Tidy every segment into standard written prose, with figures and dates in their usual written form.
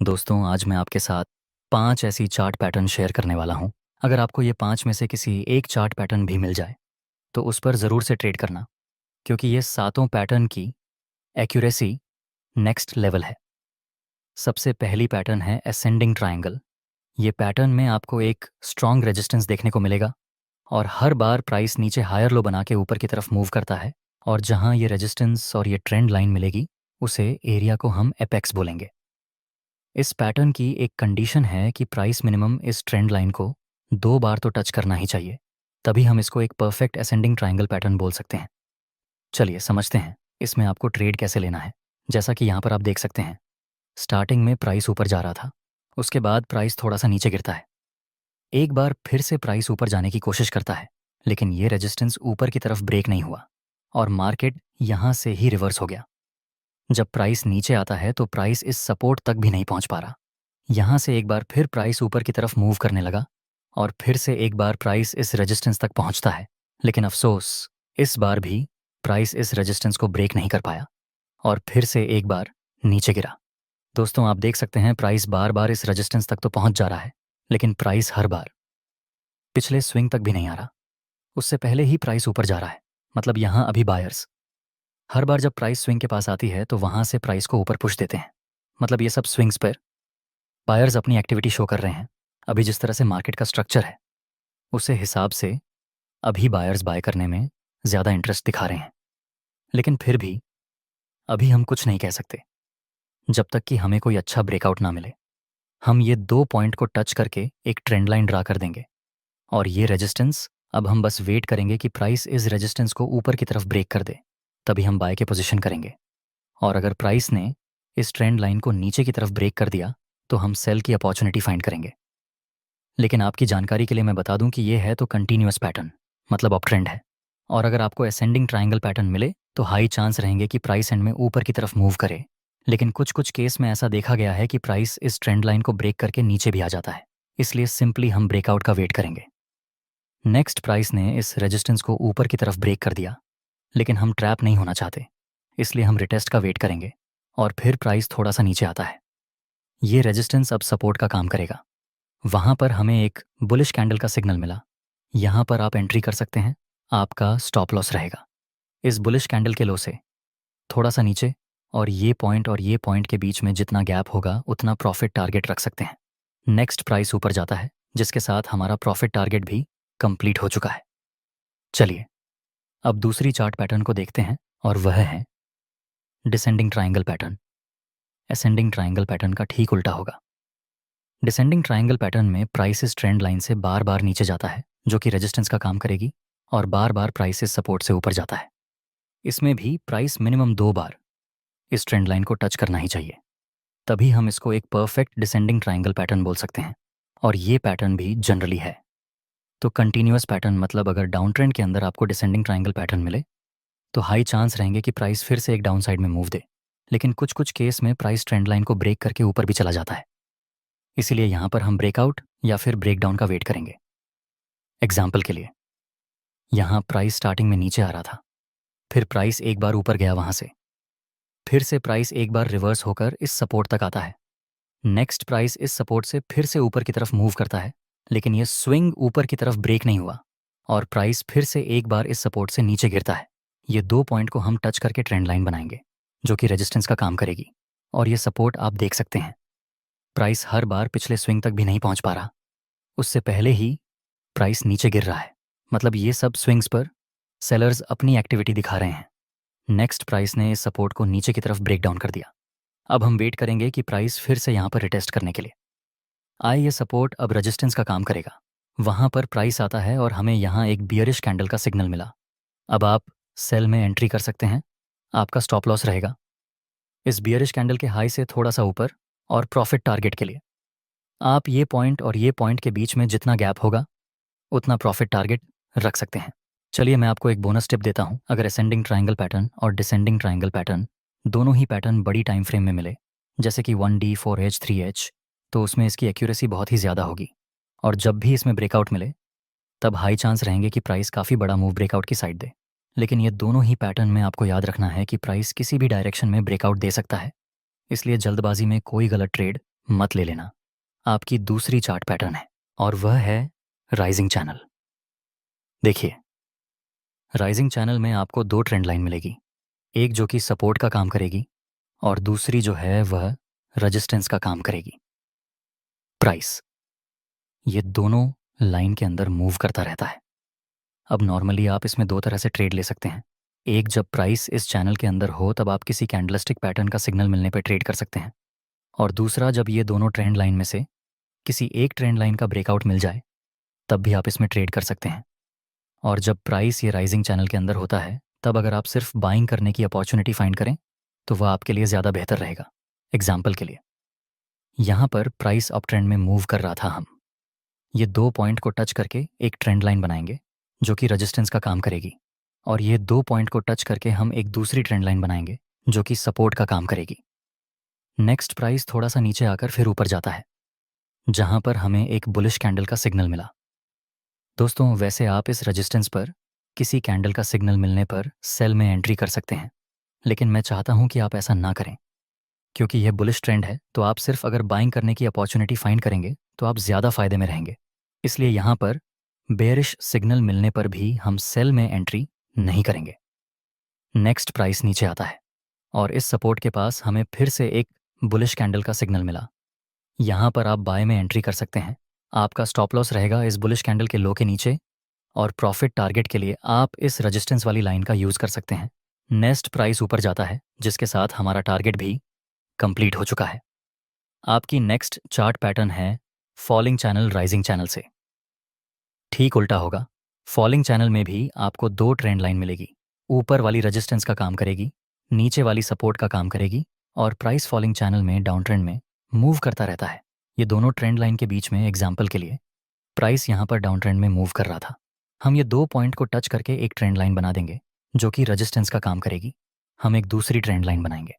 दोस्तों, आज मैं आपके साथ 5 ऐसी चार्ट पैटर्न शेयर करने वाला हूँ। अगर आपको ये 5 में से किसी एक चार्ट पैटर्न भी मिल जाए, तो उस पर ज़रूर से ट्रेड करना, क्योंकि ये सातों पैटर्न की एक्यूरेसी नेक्स्ट लेवल है। सबसे पहली पैटर्न है असेंडिंग ट्रायंगल। ये पैटर्न में आपको एक स्ट्रॉन्ग रेजिस्टेंस देखने को मिलेगा और हर बार प्राइस नीचे हायर लो बना के ऊपर की तरफ मूव करता है और जहाँ ये रेजिस्टेंस और ये ट्रेंड लाइन मिलेगी, उसे एरिया को हम एपेक्स बोलेंगे। इस पैटर्न की एक कंडीशन है कि प्राइस मिनिमम इस ट्रेंड लाइन को 2 बार तो टच करना ही चाहिए, तभी हम इसको एक परफेक्ट असेंडिंग ट्रायंगल पैटर्न बोल सकते हैं। चलिए समझते हैं इसमें आपको ट्रेड कैसे लेना है। जैसा कि यहाँ पर आप देख सकते हैं, स्टार्टिंग में प्राइस ऊपर जा रहा था, उसके बाद प्राइस थोड़ा सा नीचे गिरता है। एक बार फिर से प्राइस ऊपर जाने की कोशिश करता है, लेकिन ये रेजिस्टेंस ऊपर की तरफ ब्रेक नहीं हुआ और मार्केट यहाँ से ही रिवर्स हो गया। जब प्राइस नीचे आता है तो प्राइस इस सपोर्ट तक भी नहीं पहुंच पा रहा। यहाँ से एक बार फिर प्राइस ऊपर की तरफ मूव करने लगा और फिर से एक बार प्राइस इस रेजिस्टेंस तक पहुंचता है, लेकिन अफसोस इस बार भी प्राइस इस रेजिस्टेंस को ब्रेक नहीं कर पाया और फिर से एक बार नीचे गिरा। दोस्तों, आप देख सकते हैं प्राइस बार बार इस रेजिस्टेंस तक तो पहुंच जा रहा है, लेकिन प्राइस हर बार पिछले स्विंग तक भी नहीं आ रहा। उससे पहले ही प्राइस ऊपर जा रहा है, मतलब यहाँ अभी बायर्स हर बार जब प्राइस स्विंग के पास आती है तो वहां से प्राइस को ऊपर पुश देते हैं। मतलब ये सब स्विंग्स पर बायर्स अपनी एक्टिविटी शो कर रहे हैं। अभी जिस तरह से मार्केट का स्ट्रक्चर है, उसे हिसाब से अभी बायर्स बाय करने में ज़्यादा इंटरेस्ट दिखा रहे हैं। लेकिन फिर भी अभी हम कुछ नहीं कह सकते जब तक कि हमें कोई अच्छा ब्रेकआउट ना मिले। हम ये 2 पॉइंट को टच करके एक ट्रेंड लाइन ड्रा कर देंगे और ये रेजिस्टेंस, अब हम बस वेट करेंगे कि प्राइस इस रेजिस्टेंस को ऊपर की तरफ ब्रेक कर दे, तभी हम बाय के पोजीशन करेंगे। और अगर प्राइस ने इस ट्रेंड लाइन को नीचे की तरफ ब्रेक कर दिया तो हम सेल की अपॉर्चुनिटी फाइंड करेंगे। लेकिन आपकी जानकारी के लिए मैं बता दूं कि ये है तो कंटिन्यूअस पैटर्न, मतलब अप ट्रेंड है। और अगर आपको असेंडिंग ट्रायंगल पैटर्न मिले तो हाई चांस रहेंगे कि प्राइस एंड में ऊपर की तरफ मूव करे। लेकिन कुछ कुछ केस में ऐसा देखा गया है कि प्राइस इस ट्रेंड लाइन को ब्रेक करके नीचे भी आ जाता है, इसलिए सिंपली हम ब्रेकआउट का वेट करेंगे। नेक्स्ट प्राइस ने इस रेजिस्टेंस को ऊपर की तरफ ब्रेक कर दिया, लेकिन हम ट्रैप नहीं होना चाहते, इसलिए हम रिटेस्ट का वेट करेंगे और फिर प्राइस थोड़ा सा नीचे आता है। ये रेजिस्टेंस अब सपोर्ट का काम करेगा। वहां पर हमें एक बुलिश कैंडल का सिग्नल मिला। यहां पर आप एंट्री कर सकते हैं, आपका स्टॉप लॉस रहेगा। इस बुलिश कैंडल के लो से थोड़ा सा नीचे और ये पॉइंट के बीच में जितना गैप होगा उतना प्रॉफिट टारगेट रख सकते हैं। नेक्स्ट प्राइस ऊपर जाता है, जिसके साथ हमारा प्रॉफिट टारगेट भी कंप्लीट हो चुका है। चलिए अब दूसरी चार्ट पैटर्न को देखते हैं और वह है descending triangle pattern. Ascending triangle pattern का ठीक उल्टा होगा। डिसेंडिंग ट्रायंगल पैटर्न में प्राइस इस ट्रेंड लाइन से बार बार नीचे जाता है, जो कि रेजिस्टेंस का काम करेगी, और बार बार प्राइस इस सपोर्ट से ऊपर जाता है। इसमें भी प्राइस मिनिमम 2 बार इस ट्रेंड लाइन को टच करना ही चाहिए, तभी हम इसको एक परफेक्ट डिसेंडिंग ट्रायंगल पैटर्न बोल सकते हैं। और ये पैटर्न भी जनरली है तो कंटिन्यूअस पैटर्न, मतलब अगर डाउन ट्रेंड के अंदर आपको डिसेंडिंग ट्रायंगल पैटर्न मिले तो हाई चांस रहेंगे कि प्राइस फिर से एक डाउन साइड में मूव दे। लेकिन कुछ कुछ केस में प्राइस ट्रेंड लाइन को ब्रेक करके ऊपर भी चला जाता है, इसीलिए यहाँ पर हम ब्रेकआउट या फिर ब्रेकडाउन का वेट करेंगे। एग्जाम्पल के लिए, यहाँ प्राइस स्टार्टिंग में नीचे आ रहा था, फिर प्राइस एक बार ऊपर गया, वहां से फिर से प्राइस एक बार रिवर्स होकर इस सपोर्ट तक आता है। नेक्स्ट प्राइस इस सपोर्ट से फिर से ऊपर की तरफ मूव करता है, लेकिन यह स्विंग ऊपर की तरफ ब्रेक नहीं हुआ और प्राइस फिर से एक बार इस सपोर्ट से नीचे गिरता है। ये 2 पॉइंट को हम टच करके ट्रेंड लाइन बनाएंगे, जो कि रेजिस्टेंस का काम करेगी। और ये सपोर्ट आप देख सकते हैं, प्राइस हर बार पिछले स्विंग तक भी नहीं पहुंच पा रहा, उससे पहले ही प्राइस नीचे गिर रहा है। मतलब ये सब स्विंग्स पर सेलर्स अपनी एक्टिविटी दिखा रहे हैं। नेक्स्ट प्राइस ने इस सपोर्ट को नीचे की तरफ ब्रेक डाउन कर दिया। अब हम वेट करेंगे कि प्राइस फिर से यहाँ पर रिटेस्ट करने के लिए आए। ये सपोर्ट अब रेजिस्टेंस का काम करेगा। वहां पर प्राइस आता है और हमें यहाँ एक बियरिश कैंडल का सिग्नल मिला। अब आप सेल में एंट्री कर सकते हैं, आपका स्टॉप लॉस रहेगा इस बियरिश कैंडल के हाई से थोड़ा सा ऊपर, और प्रॉफिट टारगेट के लिए आप ये पॉइंट और ये पॉइंट के बीच में जितना गैप होगा उतना प्रॉफिट टारगेट रख सकते हैं। चलिए मैं आपको एक बोनस टिप देता हूं। अगर असेंडिंग ट्रायंगल पैटर्न और डिसेंडिंग ट्रायंगल पैटर्न दोनों ही पैटर्न बड़ी टाइम फ्रेम में मिले, जैसे कि 1D 4H 3H, तो उसमें इसकी एक्यूरेसी बहुत ही ज़्यादा होगी। और जब भी इसमें ब्रेकआउट मिले तब हाई चांस रहेंगे कि प्राइस काफ़ी बड़ा मूव ब्रेकआउट की साइड दे। लेकिन ये दोनों ही पैटर्न में आपको याद रखना है कि प्राइस किसी भी डायरेक्शन में ब्रेकआउट दे सकता है, इसलिए जल्दबाजी में कोई गलत ट्रेड मत ले लेना, आपकी दूसरी चार्ट पैटर्न है और वह है राइजिंग चैनल। देखिए, राइजिंग चैनल में आपको दो ट्रेंड लाइन मिलेगी, एक जो कि सपोर्ट का काम करेगी और दूसरी जो है वह रेजिस्टेंस का काम करेगी। प्राइस ये दोनों लाइन के अंदर मूव करता रहता है। अब नॉर्मली आप इसमें दो तरह से ट्रेड ले सकते हैं। एक, जब प्राइस इस चैनल के अंदर हो तब आप किसी कैंडलस्टिक पैटर्न का सिग्नल मिलने पर ट्रेड कर सकते हैं, और दूसरा, जब ये दोनों ट्रेंड लाइन में से किसी एक ट्रेंड लाइन का ब्रेकआउट मिल जाए तब भी आप इसमें ट्रेड कर सकते हैं। और जब प्राइस ये राइजिंग चैनल के अंदर होता है तब अगर आप सिर्फ बाइंग करने की अपॉर्चुनिटी फाइंड करें तो वह आपके लिए ज़्यादा बेहतर रहेगा। एग्जाम्पल के लिए, यहाँ पर प्राइस अप ट्रेंड में मूव कर रहा था, हम ये दो पॉइंट को टच करके एक ट्रेंड लाइन बनाएंगे जो कि रेजिस्टेंस का काम करेगी, और ये दो पॉइंट को टच करके हम एक दूसरी ट्रेंड लाइन बनाएंगे जो कि सपोर्ट का काम करेगी। नेक्स्ट, प्राइस थोड़ा सा नीचे आकर फिर ऊपर जाता है जहां पर हमें एक बुलिश कैंडल का सिग्नल मिला। दोस्तों, वैसे आप इस रेजिस्टेंस पर किसी कैंडल का सिग्नल मिलने पर सेल में एंट्री कर सकते हैं, लेकिन मैं चाहता हूं कि आप ऐसा ना करें, क्योंकि यह बुलिश ट्रेंड है। तो आप सिर्फ अगर बाइंग करने की अपॉर्चुनिटी फाइंड करेंगे तो आप ज़्यादा फायदे में रहेंगे। इसलिए यहाँ पर बेयरिश सिग्नल मिलने पर भी हम सेल में एंट्री नहीं करेंगे। नेक्स्ट, प्राइस नीचे आता है और इस सपोर्ट के पास हमें फिर से एक बुलिश कैंडल का सिग्नल मिला। यहाँ पर आप बाय में एंट्री कर सकते हैं। आपका स्टॉप लॉस रहेगा इस बुलिश कैंडल के लो के नीचे, और प्रॉफिट टारगेट के लिए आप इस रेजिस्टेंस वाली लाइन का यूज़ कर सकते हैं। नेक्स्ट, प्राइस ऊपर जाता है जिसके साथ हमारा टारगेट भी कंप्लीट हो चुका है। आपकी नेक्स्ट चार्ट पैटर्न है फॉलिंग चैनल राइजिंग चैनल से। ठीक उल्टा होगा। फॉलिंग चैनल में भी आपको दो ट्रेंड लाइन मिलेगी, ऊपर वाली रेजिस्टेंस का काम करेगी, नीचे वाली सपोर्ट का काम करेगी, और प्राइस फॉलिंग चैनल में डाउन ट्रेंड में मूव करता रहता है। ये दोनों ट्रेंड लाइन के बीच में, एग्जाम्पल के लिए, प्राइस यहाँ पर डाउन ट्रेंड में मूव कर रहा था। हम ये दो पॉइंट को टच करके एक ट्रेंड लाइन बना देंगे जो कि रेजिस्टेंस का काम करेगी। हम एक दूसरी ट्रेंड लाइन बनाएंगे।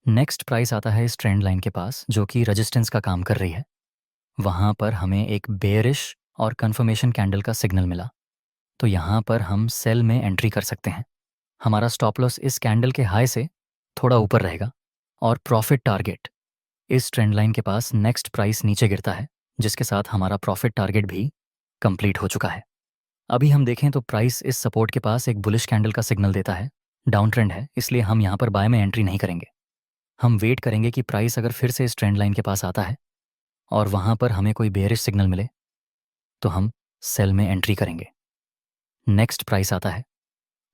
नेक्स्ट, प्राइस आता है इस ट्रेंड लाइन के पास जो कि रेजिस्टेंस का काम कर रही है। वहाँ पर हमें एक बेयरिश और कन्फर्मेशन कैंडल का सिग्नल मिला, तो यहाँ पर हम सेल में एंट्री कर सकते हैं। हमारा स्टॉप लॉस इस कैंडल के हाई से थोड़ा ऊपर रहेगा, और प्रॉफिट टारगेट इस ट्रेंड लाइन के पास नेक्स्ट प्राइस नीचे गिरता है जिसके साथ हमारा प्रॉफिट टारगेट भी कंप्लीट हो चुका है। अभी हम देखें तो प्राइस इस सपोर्ट के पास एक बुलिश कैंडल का सिग्नल देता है। डाउन ट्रेंड है, इसलिए हम यहाँ पर बाय में एंट्री नहीं करेंगे। हम वेट करेंगे कि प्राइस अगर फिर से इस ट्रेंड लाइन के पास आता है और वहाँ पर हमें कोई बेयरिश सिग्नल मिले तो हम सेल में एंट्री करेंगे। नेक्स्ट, प्राइस आता है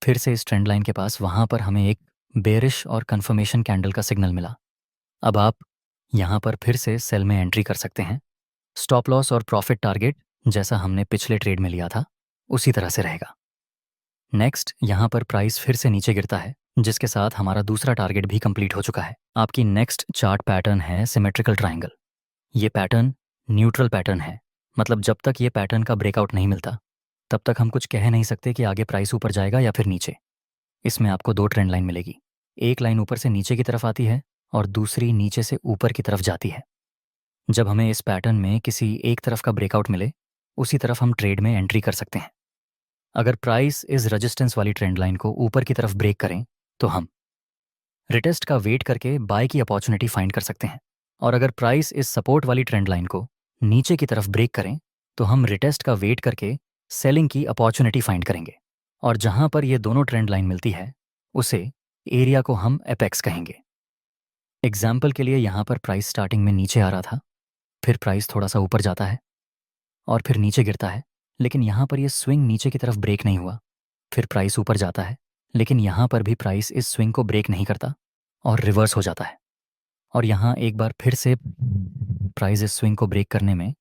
फिर से इस ट्रेंड लाइन के पास, वहाँ पर हमें एक बेयरिश और कन्फर्मेशन कैंडल का सिग्नल मिला। अब आप यहाँ पर फिर से सेल में एंट्री कर सकते हैं। स्टॉप लॉस और प्रॉफिट टारगेट जैसा हमने पिछले ट्रेड में लिया था उसी तरह से रहेगा। नेक्स्ट, यहाँ पर प्राइस फिर से नीचे गिरता है जिसके साथ हमारा दूसरा टारगेट भी कंप्लीट हो चुका है। आपकी नेक्स्ट चार्ट पैटर्न है सिमेट्रिकल ट्रायंगल। ये पैटर्न न्यूट्रल पैटर्न है, मतलब जब तक ये पैटर्न का ब्रेकआउट नहीं मिलता तब तक हम कुछ कह नहीं सकते कि आगे प्राइस ऊपर जाएगा या फिर नीचे। इसमें आपको दो ट्रेंड लाइन मिलेगी, एक लाइन ऊपर से नीचे की तरफ आती है और दूसरी नीचे से ऊपर की तरफ जाती है। जब हमें इस पैटर्न में किसी एक तरफ का ब्रेकआउट मिले उसी तरफ हम ट्रेड में एंट्री कर सकते हैं। अगर प्राइस इस रेजिस्टेंस वाली ट्रेंड लाइन को ऊपर की तरफ ब्रेक करें तो हम रिटेस्ट का वेट करके बाय की अपॉर्चुनिटी फाइंड कर सकते हैं, और अगर प्राइस इस सपोर्ट वाली ट्रेंड लाइन को नीचे की तरफ ब्रेक करें तो हम रिटेस्ट का वेट करके सेलिंग की अपॉर्चुनिटी फाइंड करेंगे। और जहां पर ये दोनों ट्रेंड लाइन मिलती है उसे एरिया को हम एपेक्स कहेंगे। एग्जाम्पल के लिए, यहाँ पर प्राइस स्टार्टिंग में नीचे आ रहा था, फिर प्राइस थोड़ा सा ऊपर जाता है और फिर नीचे गिरता है, लेकिन यहाँ पर ये स्विंग नीचे की तरफ ब्रेक नहीं हुआ। फिर प्राइस ऊपर जाता है, लेकिन यहाँ पर भी प्राइस इस स्विंग को ब्रेक नहीं करता और रिवर्स हो जाता है। और यहाँ एक बार फिर से प्राइस इस स्विंग को ब्रेक करने में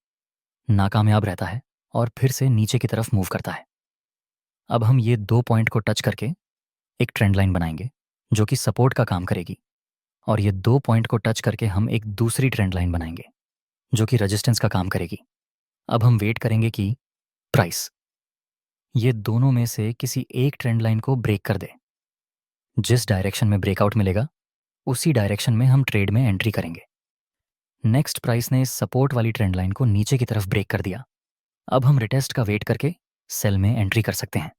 नाकामयाब रहता है और फिर से नीचे की तरफ मूव करता है। अब हम ये दो पॉइंट को टच करके एक ट्रेंड लाइन बनाएंगे जो कि सपोर्ट का काम करेगी, और ये दो पॉइंट को टच करके हम एक दूसरी ट्रेंड लाइन बनाएंगे जो कि रेजिस्टेंस का काम करेगी। अब हम वेट करेंगे कि प्राइस ये दोनों में से किसी एक ट्रेंड लाइन को ब्रेक कर दे। जिस डायरेक्शन में ब्रेकआउट मिलेगा उसी डायरेक्शन में हम ट्रेड में एंट्री करेंगे। नेक्स्ट, प्राइस ने इस सपोर्ट वाली ट्रेंड लाइन को नीचे की तरफ ब्रेक कर दिया। अब हम रिटेस्ट का वेट करके सेल में एंट्री कर सकते हैं।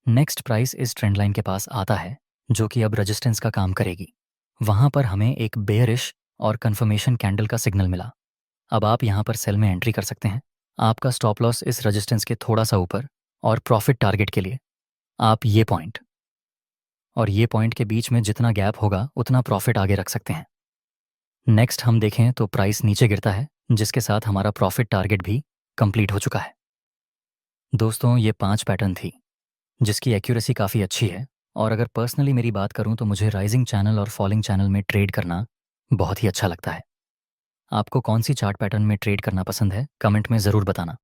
नेक्स्ट, प्राइस इस ट्रेंड लाइन के पास आता है जो कि अब रेजिस्टेंस का काम करेगी। वहां पर हमें एक बेयरिश और कन्फर्मेशन कैंडल का सिग्नल मिला। अब आप यहाँ पर सेल में एंट्री कर सकते हैं। आपका स्टॉप लॉस इस रेजिस्टेंस के थोड़ा सा ऊपर और प्रॉफिट टारगेट के लिए आप ये पॉइंट और ये पॉइंट के बीच में जितना गैप होगा उतना प्रॉफिट आगे रख सकते हैं। नेक्स्ट हम देखें तो प्राइस नीचे गिरता है, जिसके साथ हमारा प्रॉफिट टारगेट भी कंप्लीट हो चुका है। दोस्तों, ये 5 पैटर्न थी जिसकी एक्यूरेसी काफ़ी अच्छी है, और अगर पर्सनली मेरी बात करूं तो मुझे राइजिंग चैनल और फॉलिंग चैनल में ट्रेड करना बहुत ही अच्छा लगता है। आपको कौन सी चार्ट पैटर्न में ट्रेड करना पसंद है, कमेंट में ज़रूर बताना।